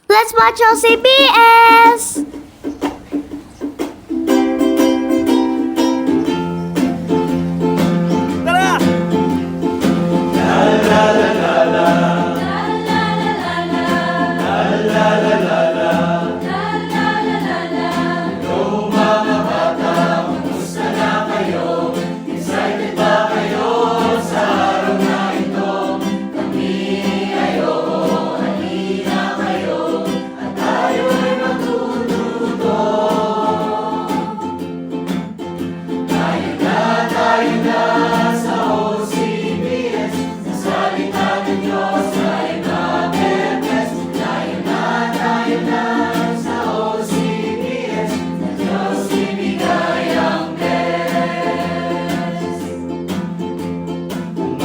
Let's watch OCBS! Tara!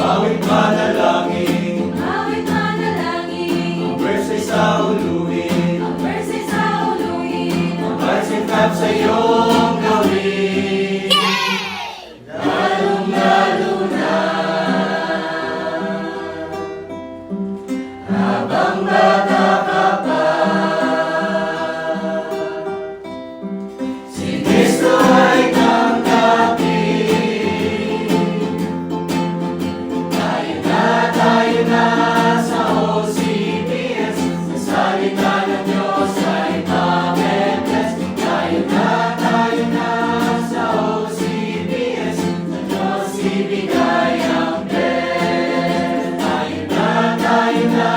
Awit manalangin, Awit manalangin, ang verse ay sauluhin, ang verse ay sauluhin, ang pagsintap sa iyong gawin. Lalong-lalo na, habang bata ka pa, si Kristo ay tanggapin. Tayo na sa OCBS, sa salita ng Diyos ay mabibigkas. Tayo na sa OCBS, sa Diyos ibigay ang best. Tayo na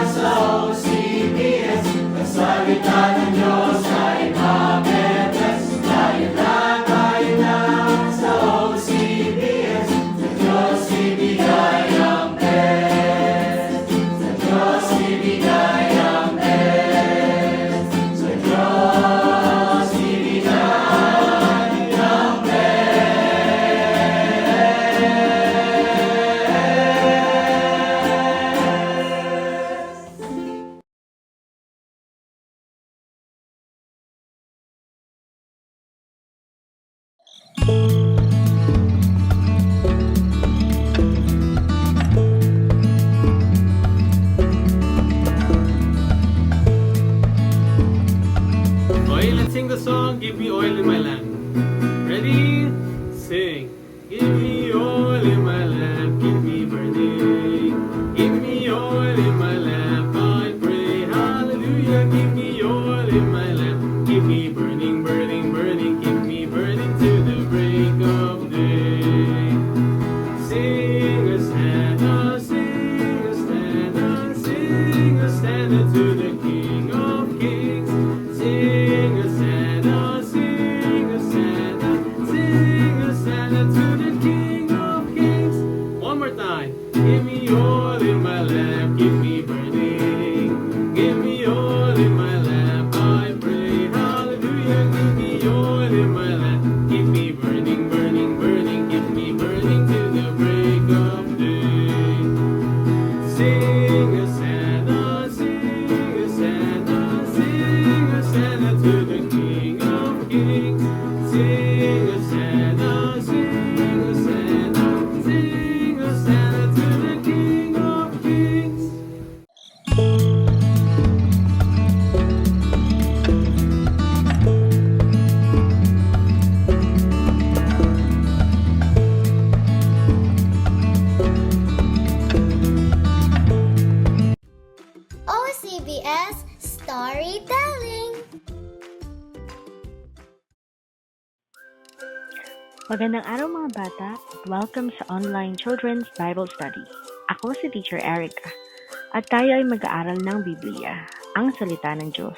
sa OCBS, sa salita ng Diyos ay mabibigkas. Tayo na sa OCBS, sa Diyos ibigay ang best. Sa Diyos ibigay ang best. Sa Diyos ibigay ang best. Okay, let's sing the song, Give Me Oil in My Lamp. Ready? Sing. Give me oil in my lamp, keep me burning. Give me oil in my lamp, I pray. Hallelujah. Give me oil in my lamp, keep me burning, burning, burning. Keep me burning to the break of day. Sing a stanza, sing a stanza, sing a stanza to the King of Kings. Sing a stanza, sing a stanza, sing a stanza to the King of Kings. One more time. Give me oil in my lamp, keep me burning. Give me oil in my lamp, I pray. Hallelujah. Give me oil in my lamp, keep me burning, burning, burning. Keep me burning to the break of day. Sing a Santa, sing a Santa, sing a Santa to the King of Kings. Sing a Santa, sing a Santa, sing a Santa to the King of Kings. OCBS Storytelling! Magandang araw mga bata at welcome sa online Children's Bible Study. Ako si Teacher Erica at tayo ay mag-aaral ng Biblia, ang salita ng Diyos.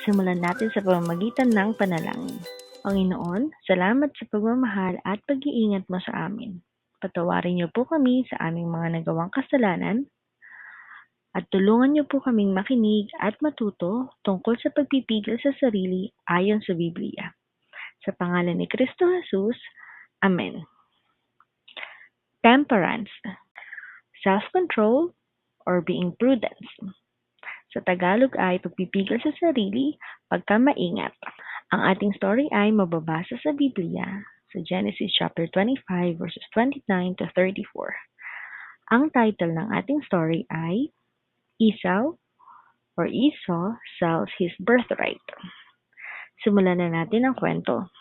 Simulan natin sa pamamagitan ng panalangin. Panginoon, salamat sa pagmamahal at pag-iingat mo sa amin. Patawarin niyo po kami sa aming mga nagawang kasalanan at tulungan niyo po kaming makinig at matuto tungkol sa pagpipigil sa sarili ayon sa Biblia. Sa pangalan ni Kristo Jesus, Amen. Temperance, self-control, or being prudent. Sa Tagalog ay pagpipigil sa sarili, pagkamaingat. Ang ating story ay mababasa sa Biblia sa Genesis chapter 25 verses 29 to 34. Ang title ng ating story ay Esau, or Esau sells his birthright. Simulan na natin ang kwento.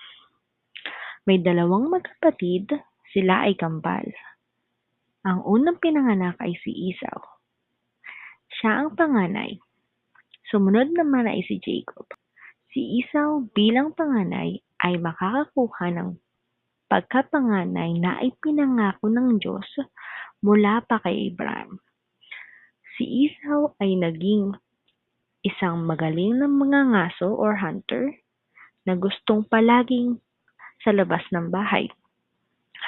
May dalawang magkapatid, sila ay kambal. Ang unang pinanganak ay si Esau. Siya ang panganay. Sumunod naman ay si Jacob. Si Esau bilang panganay ay makakakuha ng pagkapanganay na ipinangako ng Diyos mula pa kay Abraham. Si Esau ay naging isang magaling na mangangaso or hunter na gustong palaging sa labas ng bahay.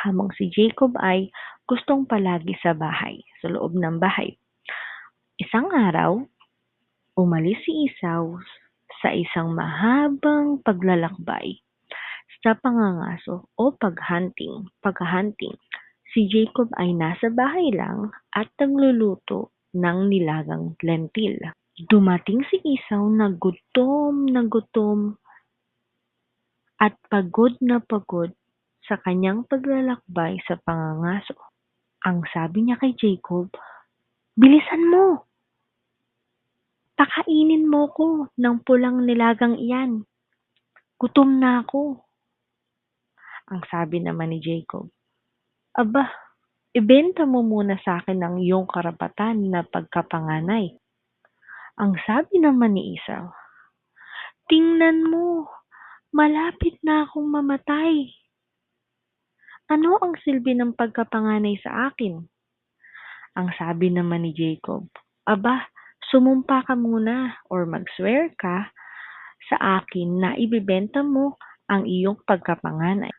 Habang si Jacob ay gustong palagi sa bahay, sa loob ng bahay. Isang araw, umalis si Esau sa isang mahabang paglalakbay sa pangangaso o paghunting. Si Jacob ay nasa bahay lang at nagluluto ng nilagang lentil. Dumating si Esau na gutom at pagod na pagod sa kanyang paglalakbay sa pangangaso. Ang sabi niya kay Jacob, "Bilisan mo! Pakainin mo ko ng pulang nilagang iyan. Gutom na ako." Ang sabi naman ni Jacob, "Aba, ibenta mo muna sa akin ang iyong karapatan na pagkapanganay." Ang sabi naman ni Esau, "Tingnan mo, malapit na akong mamatay. Ano ang silbi ng pagkapanganay sa akin?" Ang sabi naman ni Jacob, "Aba, sumumpa ka muna or mag-swear ka sa akin na ibibenta mo ang iyong pagkapanganay."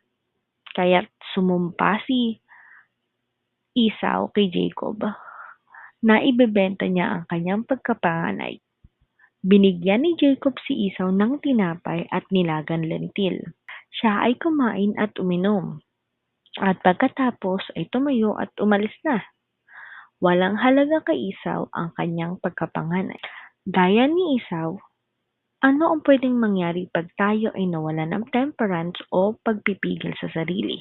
Kaya't sumumpa si Esau kay Jacob na ibebenta niya ang kanyang pagkapanganay. Binigyan ni Jacob si Esau ng tinapay at nilagang lentil. Siya ay kumain at uminom. At pagkatapos ay tumayo at umalis na. Walang halaga kay Esau ang kanyang pagkapanganay. Gaya ni Esau, ano ang pwedeng mangyari pag tayo ay nawalan ng temperance o pagpipigil sa sarili?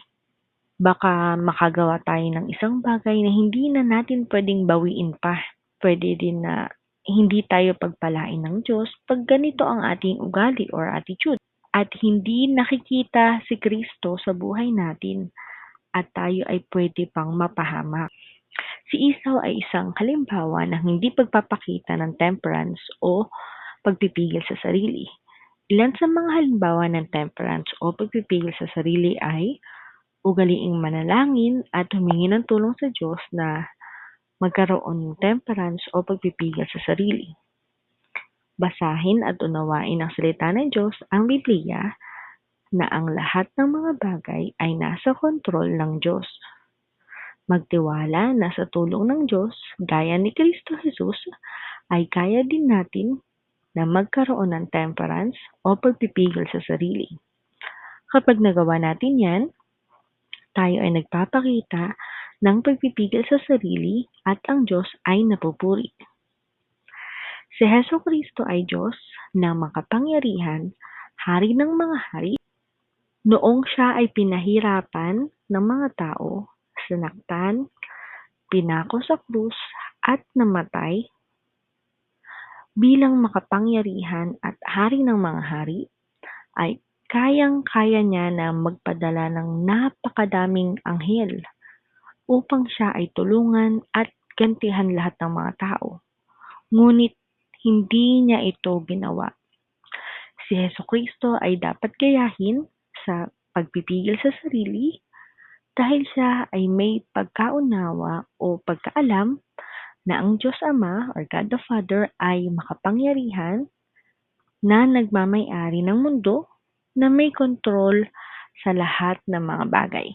Baka makagawa tayo ng isang bagay na hindi na natin pwedeng bawiin pa. Pwede din na hindi tayo pagpalain ng Diyos pag ganito ang ating ugali or attitude. At hindi nakikita si Kristo sa buhay natin at tayo ay pwede pang mapahamak. Si Esau ay isang halimbawa ng hindi pagpapakita ng temperance o pagpipigil sa sarili. Ilan sa mga halimbawa ng temperance o pagpipigil sa sarili ay ugaliing manalangin at humingi ng tulong sa Diyos na magkaroon ng temperance o pagpipigil sa sarili. Basahin at unawain ang salita ng Diyos, ang Biblia, na ang lahat ng mga bagay ay nasa kontrol ng Diyos. Magtiwala na sa tulong ng Diyos, gaya ni Kristo Jesus, ay kaya din natin na magkaroon ng temperance o pagpipigil sa sarili. Kapag nagawa natin yan, tayo ay nagpapakita ng pagpipigil sa sarili at ang Diyos ay napupuri. Si Jesucristo ay Diyos na makapangyarihan, hari ng mga hari. Noong siya ay pinahirapan ng mga tao, sinaktan, pinako sa krus at namatay, bilang makapangyarihan at hari ng mga hari, ay kayang-kaya niya na magpadala ng napakadaming anghel upang siya ay tulungan at gantihan lahat ng mga tao. Ngunit hindi niya ito ginawa. Si Jesucristo ay dapat gayahin sa pagpipigil sa sarili dahil siya ay may pagkaunawa o pagkaalam na ang Diyos Ama or God the Father ay makapangyarihan na nagmamay-ari ng mundo na may kontrol sa lahat ng mga bagay.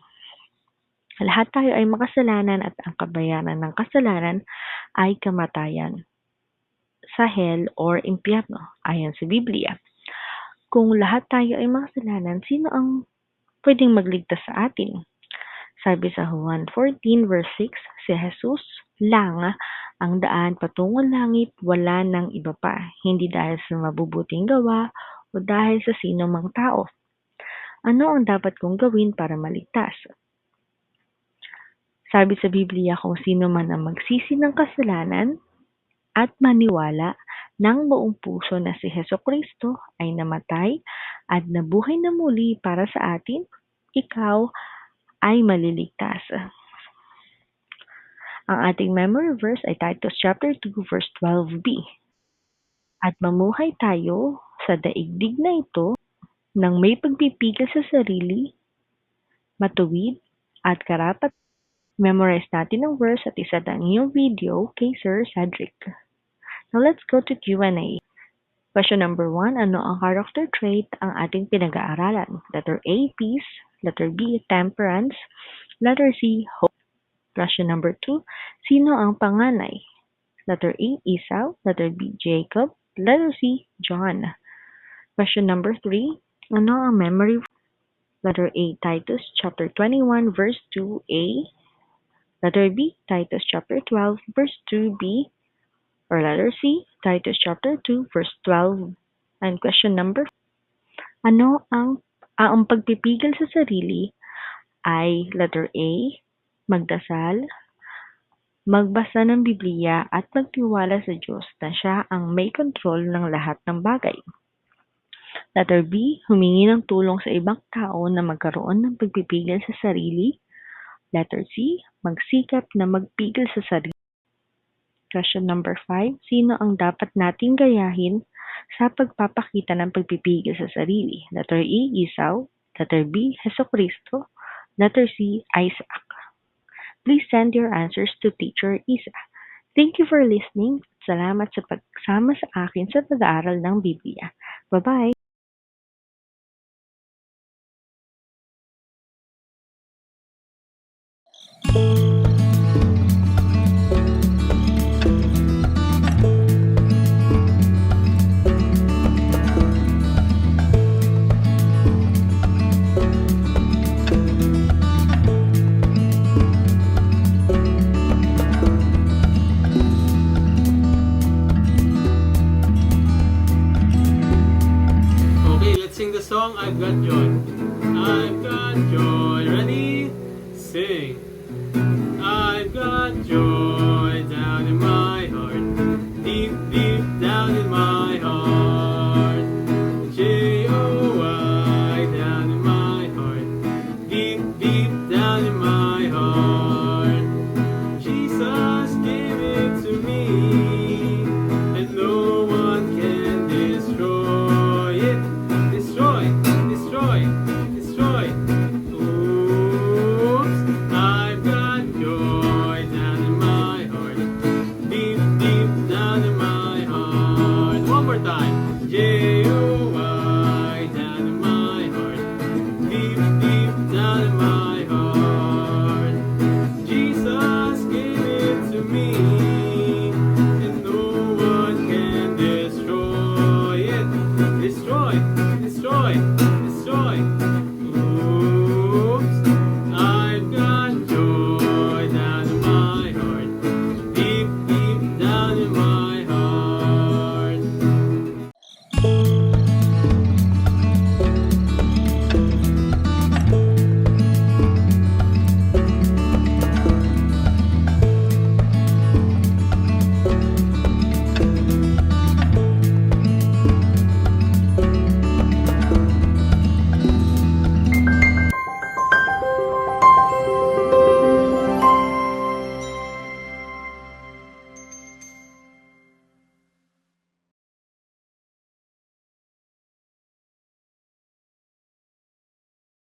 Lahat tayo ay makasalanan at ang kabayaran ng kasalanan ay kamatayan sa hell or impyerno ayon sa Biblia. Kung lahat tayo ay makasalanan, sino ang pwedeng magligtas sa atin? Sabi sa Juan 14 verse 6, si Jesus lang ang daan patungong langit, wala nang iba pa, hindi dahil sa mabubuting gawa o dahil sa sino mang tao. Ano ang dapat kong gawin para maligtas? Sabi sa Biblia, kung sino man ang magsisi ng kasalanan at maniwala ng buong puso na si Hesukristo ay namatay at nabuhay na muli para sa atin, ikaw ay maliligtas. Ang ating memory verse ay Titus chapter 2 verse 12b. At mamuhay tayo sa daigdig na ito nang may pagpipigil sa sarili, matuwid at karapat. Memorize natin ang verse at isa ang iyong video kay Sir Cedric. Now let's go to Q&A. Question number 1, ano ang character trait ang ating pinag-aaralan? Letter A, peace. Letter B, temperance. Letter C, hope. Question number 2, sino ang panganay? Letter A, Esau. Letter B, Jacob. Letter C, John. Question number 3, ano ang memory? Letter A, Titus chapter 21 verse 2a. Letter B, Titus chapter 12 verse 2b. Or letter C, Titus chapter 2 verse 12. And question number 4, ano ang pagpipigil sa sarili ay letter A, magdasal, magbasa ng Biblia at magtiwala sa Diyos na siya ang may kontrol ng lahat ng bagay. Letter B, humingi ng tulong sa ibang tao na magkaroon ng pagpipigil sa sarili. Letter C, magsikap na magpigil sa sarili. Question number 5, sino ang dapat nating gayahin sa pagpapakita ng pagpipigil sa sarili? Letter A, Esau. Letter B, Hesukristo. Letter C, Isaac. Please send your answers to Teacher Isa. Thank you for listening. Salamat sa pagsama sa akin sa pag-aaral ng Biblia. Bye-bye! Okay, let's sing the song, I've Got Joy. I've got joy. Ready? Sing. I've got joy down in my heart. Deep, deep down in my heart. J-O-Y down in my heart. Deep, deep down in my heart. Jesus gave it to me. And no one can destroy it. Destroy, destroy, destroy. Oops, I've got joy down in my heart. Deep, deep down in my heart. One more time.